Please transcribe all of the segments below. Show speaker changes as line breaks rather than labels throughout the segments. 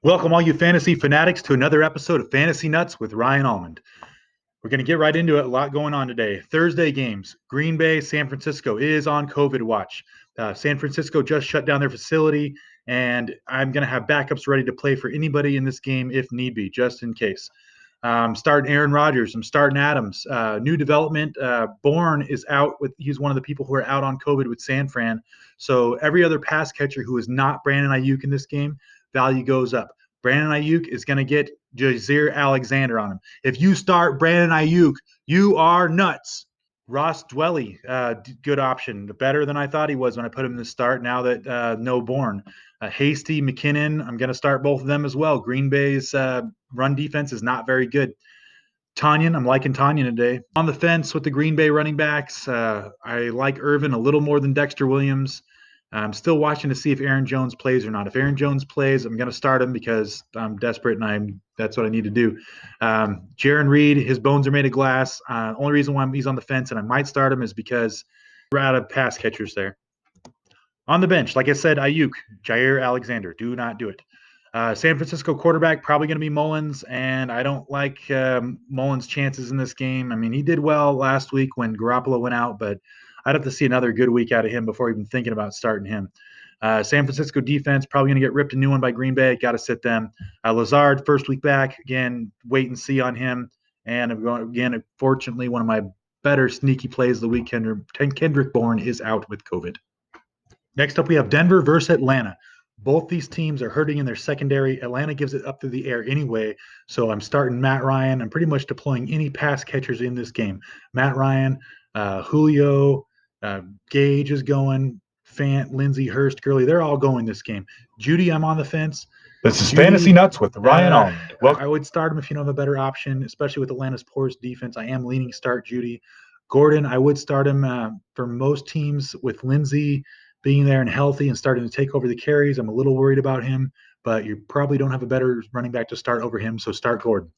Welcome, all you fantasy fanatics, to another episode of Fantasy Nuts with Ryan Almond. We're going to get right into it. A lot going on today. Thursday games. Green Bay, San Francisco is on COVID watch. San Francisco just shut down their facility, and I'm going to have backups ready to play for anybody in this game if need be, just in case. Starting Aaron Rodgers. I'm starting Adams. New development. Bourne is out. He's one of the people who are out on COVID with San Fran. So every other pass catcher who is not Brandon Ayuk in this game, value goes up. Brandon Ayuk is going to get Jazeer Alexander on him. If you start Brandon Ayuk, you are nuts. Ross Dwelly, good option. Better than I thought he was when I put him in the start now that no Bourne. Hasty, McKinnon, I'm going to start both of them as well. Green Bay's run defense is not very good. Tanyan, I'm liking Tanyan today. On the fence with the Green Bay running backs, I like Irvin a little more than Dexter Williams. I'm still watching to see if Aaron Jones plays or not. If Aaron Jones plays, I'm going to start him because I'm desperate and that's what I need to do. Jaron Reed, his bones are made of glass. Only reason why he's on the fence and I might start him is because we're out of pass catchers there. On the bench, like I said, Ayuk, Jair Alexander. Do not do it. San Francisco quarterback, probably going to be Mullins, and I don't like Mullins' chances in this game. I mean, he did well last week when Garoppolo went out, but I'd have to see another good week out of him before even thinking about starting him. San Francisco defense, probably going to get ripped a new one by Green Bay. Got to sit them. Lazard, first week back. Again, wait and see on him. And again, fortunately, one of my better sneaky plays of the week, Kendrick Bourne, is out with COVID. Next up, we have Denver versus Atlanta. Both these teams are hurting in their secondary. Atlanta gives it up through the air anyway, so I'm starting Matt Ryan. I'm pretty much deploying any pass catchers in this game. Matt Ryan, Julio, Gage is going, Fant, Lindsey, Hurst, Gurley, they're all going this game. Judy, I'm on the fence.
This is Fantasy Nuts with Ryan Almond.
I would start him if you don't have a better option, especially with Atlanta's poor defense. I am leaning start Judy. Gordon, I would start him for most teams with Lindsey being there and healthy and starting to take over the carries. I'm a little worried about him, but you probably don't have a better running back to start over him, so start Gordon.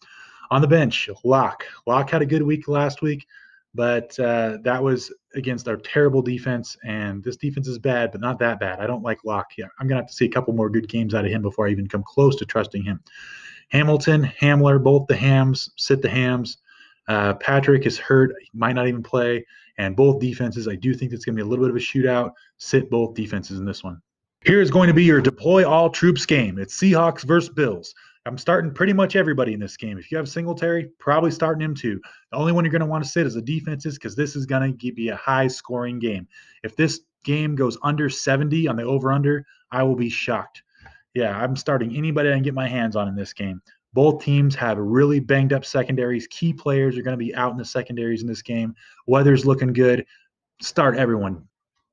On the bench, Locke. Locke had a good week last week, but that was against our terrible defense, and this defense is bad, but not that bad. I don't like Locke. Yeah, I'm going to have to see a couple more good games out of him before I even come close to trusting him. Hamilton, Hamler, both the Hams, sit the Hams. Patrick is hurt. He might not even play. And both defenses, I do think it's going to be a little bit of a shootout. Sit both defenses in this one. Here is going to be your deploy all troops game. It's Seahawks versus Bills. I'm starting pretty much everybody in this game. If you have Singletary, probably starting him too. The only one you're going to want to sit is the defenses because this is going to be a high-scoring game. If this game goes under 70 on the over-under, I will be shocked. Yeah, I'm starting anybody I can get my hands on in this game. Both teams have really banged up secondaries. Key players are going to be out in the secondaries in this game. Weather's looking good. Start everyone.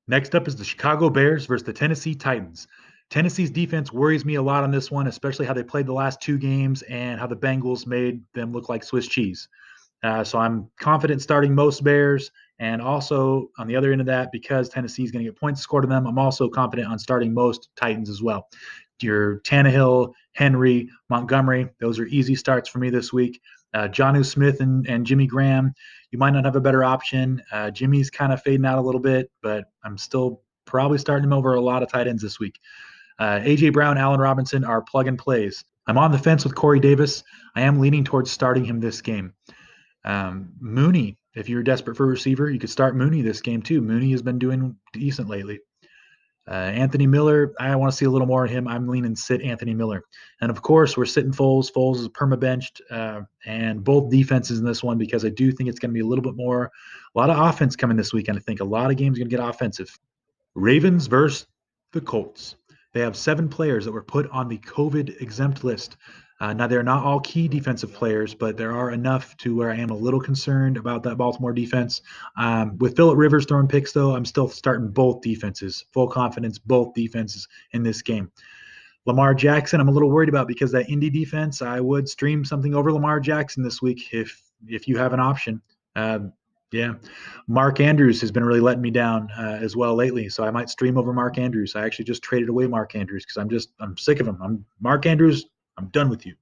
Next up is the Chicago Bears versus the Tennessee Titans. Tennessee's defense worries me a lot on this one, especially how they played the last two games and how the Bengals made them look like Swiss cheese. So I'm confident starting most Bears. And also on the other end of that, because Tennessee's going to get points scored on them, I'm also confident on starting most Titans as well. Your Tannehill, Henry, Montgomery, those are easy starts for me this week. Jonnu Smith and Jimmy Graham, you might not have a better option. Jimmy's kind of fading out a little bit, but I'm still probably starting him over a lot of tight ends this week. A.J. Brown, Allen Robinson are plug and plays. I'm on the fence with Corey Davis. I am leaning towards starting him this game. Mooney, if you're desperate for a receiver, you could start Mooney this game too. Mooney has been doing decent lately. Anthony Miller, I want to see a little more of him. I'm leaning sit Anthony Miller. And, of course, we're sitting Foles. Foles is perma-benched, and both defenses in this one because I do think it's going to be a little bit more, a lot of offense coming this weekend. I think a lot of games are going to get offensive. Ravens versus the Colts. They have 7 players that were put on the COVID exempt list. Now, they're not all key defensive players, but there are enough to where I am a little concerned about that Baltimore defense. With Phillip Rivers throwing picks, though, I'm still starting both defenses, full confidence, both defenses in this game. Lamar Jackson, I'm a little worried about because that Indy defense, I would stream something over Lamar Jackson this week if you have an option. Yeah. Mark Andrews has been really letting me down as well lately, so I might stream over Mark Andrews. I actually just traded away Mark Andrews because I'm sick of him. Mark Andrews, I'm done with you.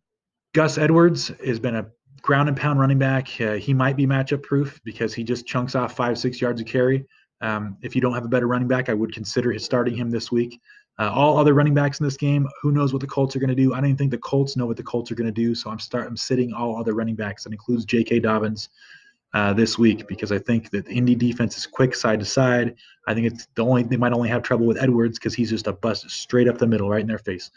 Gus Edwards has been a ground and pound running back. He might be matchup proof because he just chunks off 5-6 yards of carry. If you don't have a better running back, I would consider starting him this week. All other running backs in this game, who knows what the Colts are going to do? I don't even think the Colts know what the Colts are going to do. So I'm sitting all other running backs. That includes J.K. Dobbins this week because I think that the Indy defense is quick side to side. I think they might only have trouble with Edwards because he's just a bust straight up the middle, right in their face.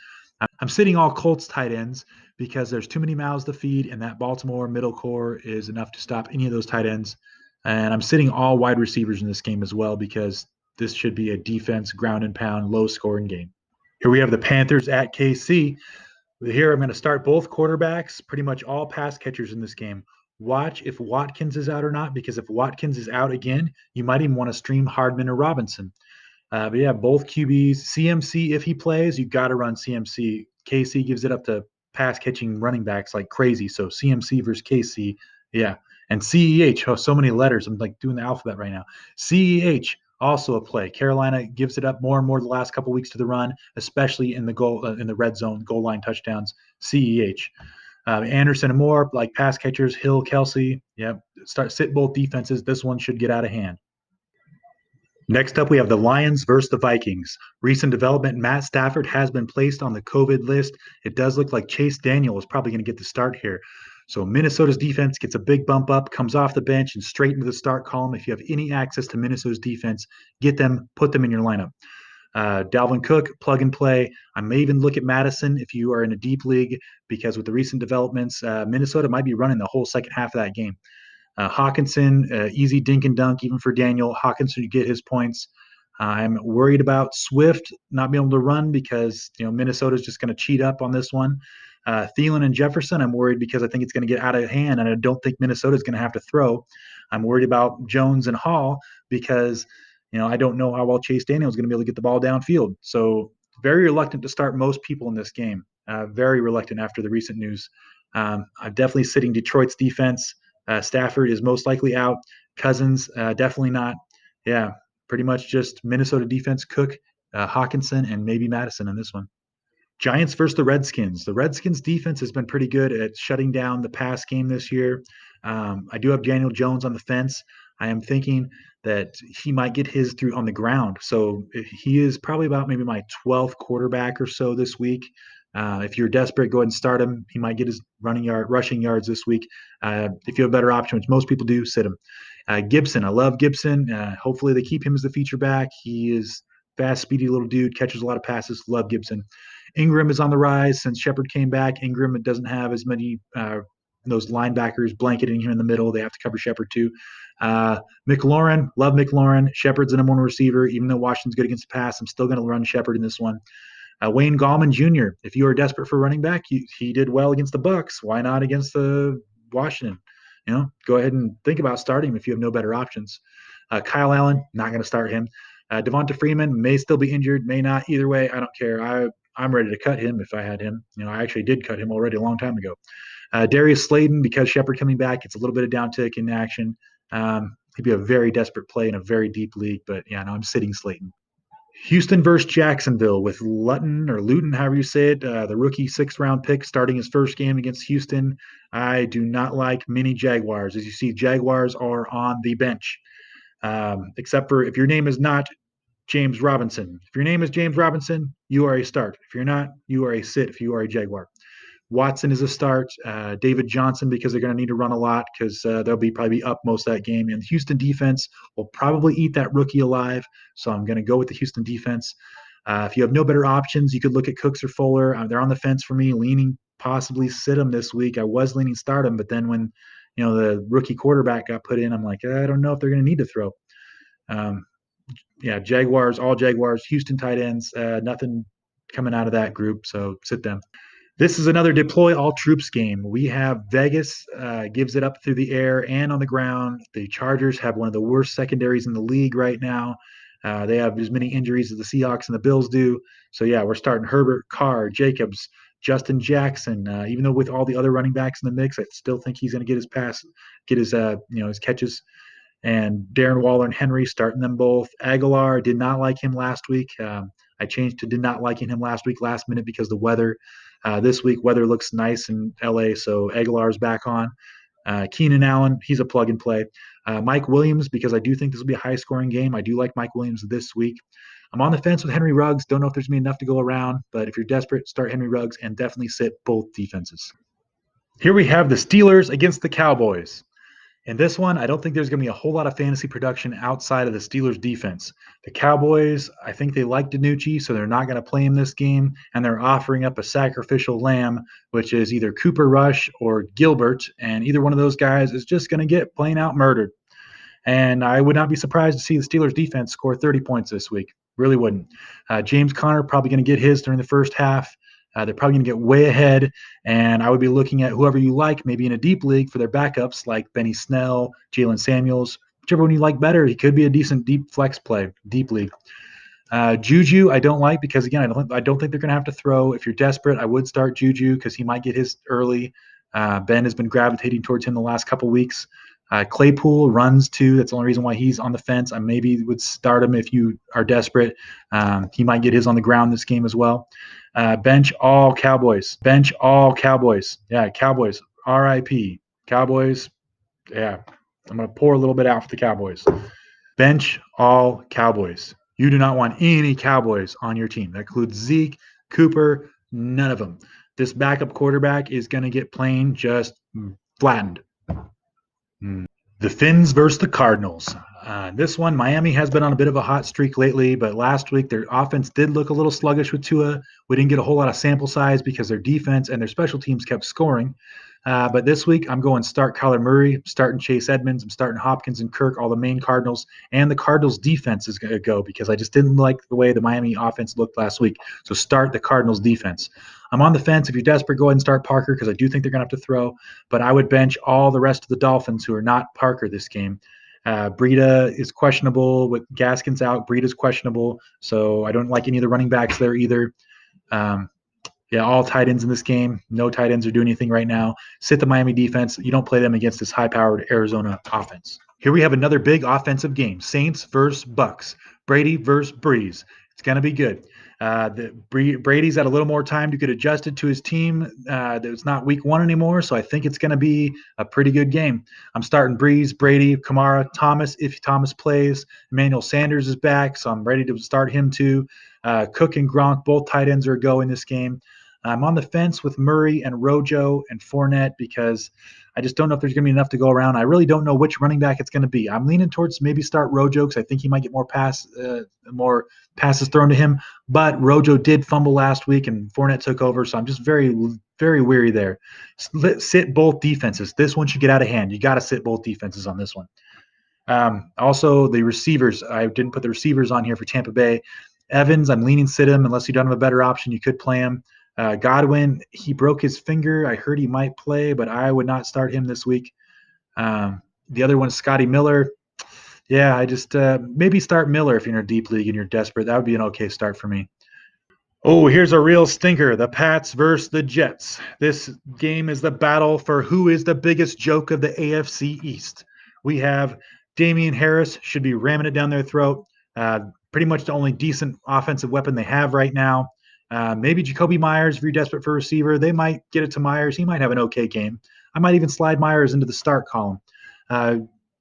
I'm sitting all Colts tight ends because there's too many mouths to feed, and that Baltimore middle core is enough to stop any of those tight ends. And I'm sitting all wide receivers in this game as well because this should be a defense, ground and pound, low scoring game. Here we have the Panthers at KC. Here I'm going to start both quarterbacks, pretty much all pass catchers in this game. Watch if Watkins is out or not, because if Watkins is out again, you might even want to stream Hardman or Robinson. But yeah, both QBs. CMC, if he plays, you got to run CMC. KC gives it up to pass catching running backs like crazy. So CMC versus KC, yeah. And CEH, oh, so many letters. I'm like doing the alphabet right now. CEH, also a play. Carolina gives it up more and more the last couple weeks to the run, especially in the red zone, goal line touchdowns. CEH. Anderson and Moore, like pass catchers, Hill, Kelsey. Yeah, sit both defenses. This one should get out of hand. Next up, we have the Lions versus the Vikings. Recent development, Matt Stafford has been placed on the COVID list. It does look like Chase Daniel is probably going to get the start here. So Minnesota's defense gets a big bump up, comes off the bench, and straight into the start column. If you have any access to Minnesota's defense, get them, put them in your lineup. Dalvin Cook, plug and play. I may even look at Madison if you are in a deep league because with the recent developments, Minnesota might be running the whole second half of that game. Hawkinson, easy dink and dunk, even for Daniel. Hawkinson to get his points. I'm worried about Swift not being able to run because Minnesota's just going to cheat up on this one. Thielen and Jefferson, I'm worried because I think it's going to get out of hand, and I don't think Minnesota's going to have to throw. I'm worried about Jones and Hall because I don't know how well Chase Daniel is going to be able to get the ball downfield. So very reluctant to start most people in this game. Very reluctant after the recent news. I'm definitely sitting Detroit's defense. Stafford is most likely out. Cousins, definitely not. Yeah, pretty much just Minnesota defense, Cook, Hawkinson, and maybe Madison in this one. Giants versus the Redskins. The Redskins defense has been pretty good at shutting down the pass game this year. I do have Daniel Jones on the fence. I am thinking that he might get his through on the ground. So he is probably about maybe my 12th quarterback or so this week. If you're desperate, go ahead and start him. He might get his rushing yards this week. If you have a better option, which most people do, sit him. Gibson, I love Gibson. Hopefully they keep him as the feature back. He is fast, speedy little dude, catches a lot of passes. Love Gibson. Ingram is on the rise since Shepard came back. Ingram doesn't have as many those linebackers blanketing him in the middle. They have to cover Shepard too. McLaurin, love McLaurin. Shepard's the number one receiver. Even though Washington's good against the pass, I'm still going to run Shepard in this one. Wayne Gallman Jr., if you are desperate for running back, he did well against the Bucks. Why not against the Washington? Go ahead and think about starting him if you have no better options. Kyle Allen, not going to start him. Devonta Freeman may still be injured, may not. Either way, I don't care. I'm ready to cut him if I had him. I actually did cut him already a long time ago. Darius Slayton, because Shepard coming back, it's a little bit of downtick in action. He'd be a very desperate play in a very deep league, but yeah, no, I'm sitting Slayton. Houston versus Jacksonville with Luton, however you say it, the rookie 6th-round pick starting his first game against Houston. I do not like many Jaguars. As you see, Jaguars are on the bench, except for if your name is not James Robinson. If your name is James Robinson, you are a start. If you're not, you are a sit if you are a Jaguar. Watson is a start. David Johnson, because they're going to need to run a lot because they'll probably be up most of that game. And the Houston defense will probably eat that rookie alive. So I'm going to go with the Houston defense. If you have no better options, you could look at Cooks or Fuller. They're on the fence for me, leaning possibly sit them this week. I was leaning start them, but then when the rookie quarterback got put in, I'm like, I don't know if they're going to need to throw. Jaguars, all Jaguars, Houston tight ends, nothing coming out of that group. So sit them. This is another deploy all troops game. We have Vegas gives it up through the air and on the ground. The Chargers have one of the worst secondaries in the league right now. They have as many injuries as the Seahawks and the Bills do. So, yeah, we're starting Herbert, Carr, Jacobs, Justin Jackson. Even though with all the other running backs in the mix, I still think he's going to get his his catches. And Darren Waller and Henry starting them both. Aguilar, did not like him last week. I changed to did not liking him last week, last minute because the weather. This week, weather looks nice in LA, so Aguilar's back on. Keenan Allen, he's a plug and play. Mike Williams, because I do think this will be a high-scoring game. I do like Mike Williams this week. I'm on the fence with Henry Ruggs. Don't know if there's going to be enough to go around, but if you're desperate, start Henry Ruggs and definitely sit both defenses. Here we have the Steelers against the Cowboys. In this one, I don't think there's going to be a whole lot of fantasy production outside of the Steelers defense. The Cowboys, I think they like DiNucci, so they're not going to play him this game, and they're offering up a sacrificial lamb, which is either Cooper Rush or Gilbert, and either one of those guys is just going to get plain out murdered. And I would not be surprised to see the Steelers defense score 30 points this week. Really wouldn't. James Conner probably going to get his during the first half. They're probably going to get way ahead, and I would be looking at whoever you like, maybe in a deep league for their backups like Benny Snell, Jalen Samuels, whichever one you like better. He could be a decent deep flex play, deep league. Juju, I don't like because, again, I don't think they're going to have to throw. If you're desperate, I would start Juju because he might get his early. Ben has been gravitating towards him the last couple weeks. Claypool runs too. That's the only reason why he's on the fence. I maybe would start him if you are desperate. He might get his on the ground this game as well. Bench all Cowboys. Bench all Cowboys. Yeah, Cowboys. RIP. Cowboys. Yeah, I'm going to pour a little bit out for the Cowboys. Bench all Cowboys. You do not want any Cowboys on your team. That includes Zeke, Cooper, none of them. This backup quarterback is going to get plain just flattened. The Finns versus the Cardinals. This one, Miami has been on a bit of a hot streak lately, but last week their offense did look a little sluggish with Tua. We didn't get a whole lot of sample size because their defense and their special teams kept scoring. But this week, I'm going start Kyler Murray, I'm starting Chase Edmonds, I'm starting Hopkins and Kirk, all the main Cardinals, and the Cardinals defense is going to go because I just didn't like the way the Miami offense looked last week. So start the Cardinals defense. I'm on the fence. If you're desperate, go ahead and start Parker because I do think they're going to have to throw, but I would bench all the rest of the Dolphins who are not Parker this game. Breida is questionable with Gaskins out. Breida's questionable, so I don't like any of the running backs there either. Yeah, all tight ends in this game. No tight ends are doing anything right now. Sit the Miami defense. You don't play them against this high-powered Arizona offense. Here we have another big offensive game. Saints versus Bucks. Brady versus Breeze. It's going to be good. Brady's had a little more time to get adjusted to his team. It's not week one anymore, so I think it's going to be a pretty good game. I'm starting Breeze, Brady, Kamara, Thomas, if Thomas plays. Emmanuel Sanders is back, so I'm ready to start him too. Cook and Gronk, both tight ends are a go in this game. I'm on the fence with Murray and Rojo and Fournette because I just don't know if there's going to be enough to go around. I really don't know which running back it's going to be. I'm leaning towards maybe start Rojo because I think he might get more passes thrown to him. But Rojo did fumble last week and Fournette took over, so I'm just very, very weary there. Sit both defenses. This one should get out of hand. You got to sit both defenses on this one. Also, the receivers. I didn't put the receivers on here for Tampa Bay. Evans, I'm leaning sit him unless you don't have a better option. You could play him. Godwin, he broke his finger. I heard he might play, but I would not start him this week. The other one is Scotty Miller. Yeah, I just maybe start Miller if you're in a deep league and you're desperate. That would be an okay start for me. Oh, here's a real stinker. The Pats versus the Jets. This game is the battle for who is the biggest joke of the AFC East. We have Damian Harris should be ramming it down their throat. Pretty much the only decent offensive weapon they have right now. Maybe Jacoby Myers, if you're desperate for a receiver, they might get it to Myers. He might have an okay game. I might even slide Myers into the start column.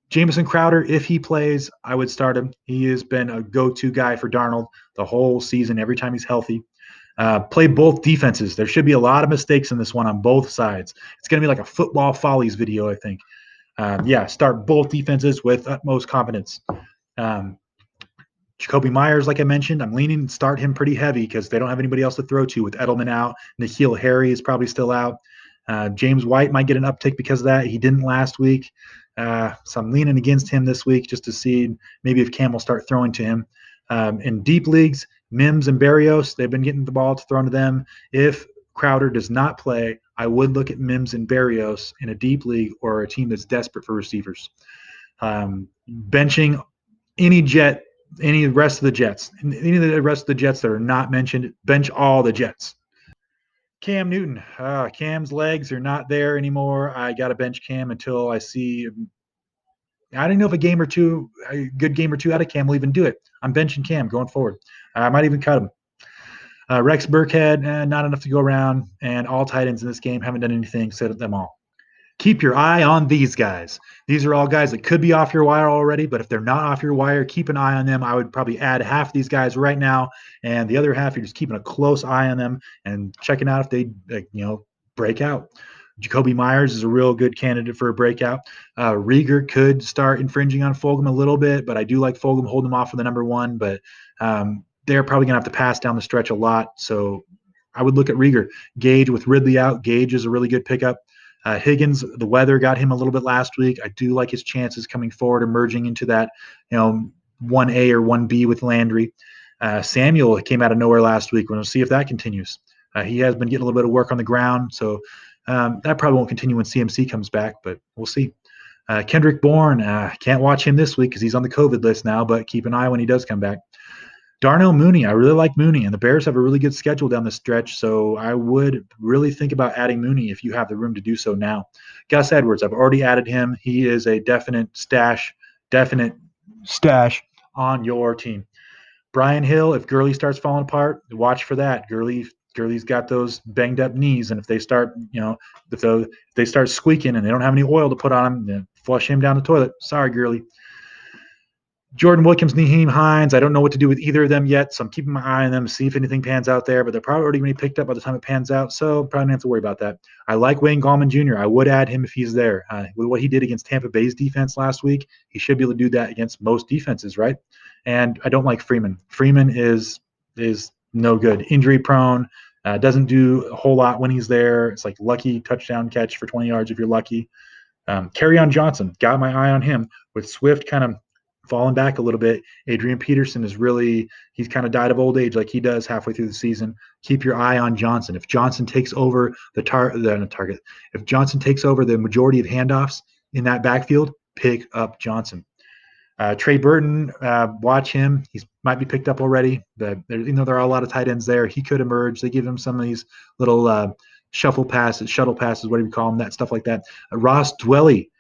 Jamison Crowder, if he plays, I would start him. He has been a go-to guy for Darnold the whole season, every time he's healthy. Play both defenses. There should be a lot of mistakes in this one on both sides. It's going to be like a football follies video, I think. Start both defenses with utmost confidence. Jacoby Myers, like I mentioned, I'm leaning to start him pretty heavy because they don't have anybody else to throw to with Edelman out. N'Keal Harry is probably still out. James White might get an uptick because of that. He didn't last week. So I'm leaning against him this week just to see maybe if Cam will start throwing to him. In deep leagues, Mims and Berrios, they've been getting the ball thrown to them. If Crowder does not play, I would look at Mims and Berrios in a deep league or a team that's desperate for receivers. Benching any rest of the Jets, any of the rest of the Jets that are not mentioned, bench all the Jets. Cam Newton. Cam's legs are not there anymore. I got to bench Cam until I see – I don't know if a good game or two out of Cam will even do it. I'm benching Cam going forward. I might even cut him. Rex Burkhead, not enough to go around, and all tight ends in this game haven't done anything, set them all. keep your eye on these guys. These are all guys that could be off your wire already, but if they're not off your wire, keep an eye on them. I would probably add half of these guys right now, and the other half, you're just keeping a close eye on them and checking out if they, break out. Jacoby Myers is a real good candidate for a breakout. Rieger could start infringing on Fulgham a little bit, but I do like Fulgham holding him off for the number one, but they're probably going to have to pass down the stretch a lot, so I would look at Rieger. Gage with Ridley out. Gage is a really good pickup. Higgins, the weather got him a little bit last week. I do like his chances coming forward, emerging into that, 1A or 1B with Landry. Samuel came out of nowhere last week. We'll see if that continues. He has been getting a little bit of work on the ground, so that probably won't continue when CMC comes back, but we'll see. Kendrick Bourne, can't watch him this week because he's on the COVID list now, but keep an eye when he does come back. Darnell Mooney, I really like Mooney, and the Bears have a really good schedule down the stretch, so I would really think about adding Mooney if you have the room to do so now. Gus Edwards, I've already added him. He is a definite stash on your team. Brian Hill, if Gurley starts falling apart, watch for that. Gurley's got those banged up knees, and if they start, if they start squeaking and they don't have any oil to put on him, then flush him down the toilet. Sorry, Gurley. Jordan Wilkins, Nyheim Hines, I don't know what to do with either of them yet, so I'm keeping my eye on them to see if anything pans out there, but they're probably already going to be picked up by the time it pans out, so probably don't have to worry about that. I like Wayne Gallman Jr. I would add him if he's there. With what he did against Tampa Bay's defense last week, he should be able to do that against most defenses, right? And I don't like Freeman. Freeman is no good. Injury prone, doesn't do a whole lot when he's there. It's like lucky touchdown catch for 20 yards if you're lucky. Kerryon Johnson, got my eye on him. With Swift kind of falling back a little bit, Adrian Peterson he's kind of died of old age like he does halfway through the season. Keep your eye on Johnson. If Johnson takes over if Johnson takes over the majority of handoffs in that backfield, pick up Johnson. Trey Burton, watch him. He might be picked up already. There are a lot of tight ends there. He could emerge. They give him some of these little shuttle passes, whatever you call them, that stuff like that. Ross Dwelley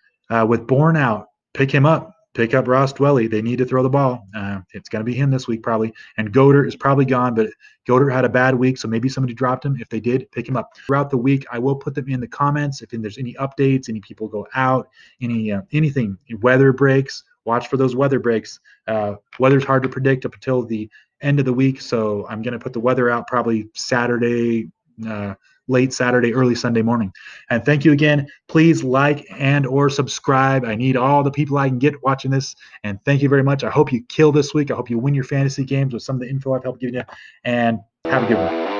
with Bourne out, pick him up. Pick up Ross Dwelley. They need to throw the ball. It's going to be him this week probably. And Goddard is probably gone, but Goddard had a bad week, so maybe somebody dropped him. If they did, pick him up. Throughout the week, I will put them in the comments. If there's any updates, any people go out, anything, weather breaks, watch for those weather breaks. Weather's hard to predict up until the end of the week, so I'm going to put the weather out probably Saturday, late Saturday, early Sunday morning. And thank you again. Please like and or subscribe. I need all the people I can get watching this. And thank you very much. I hope you kill this week. I hope you win your fantasy games with some of the info I've helped give you. And have a good one.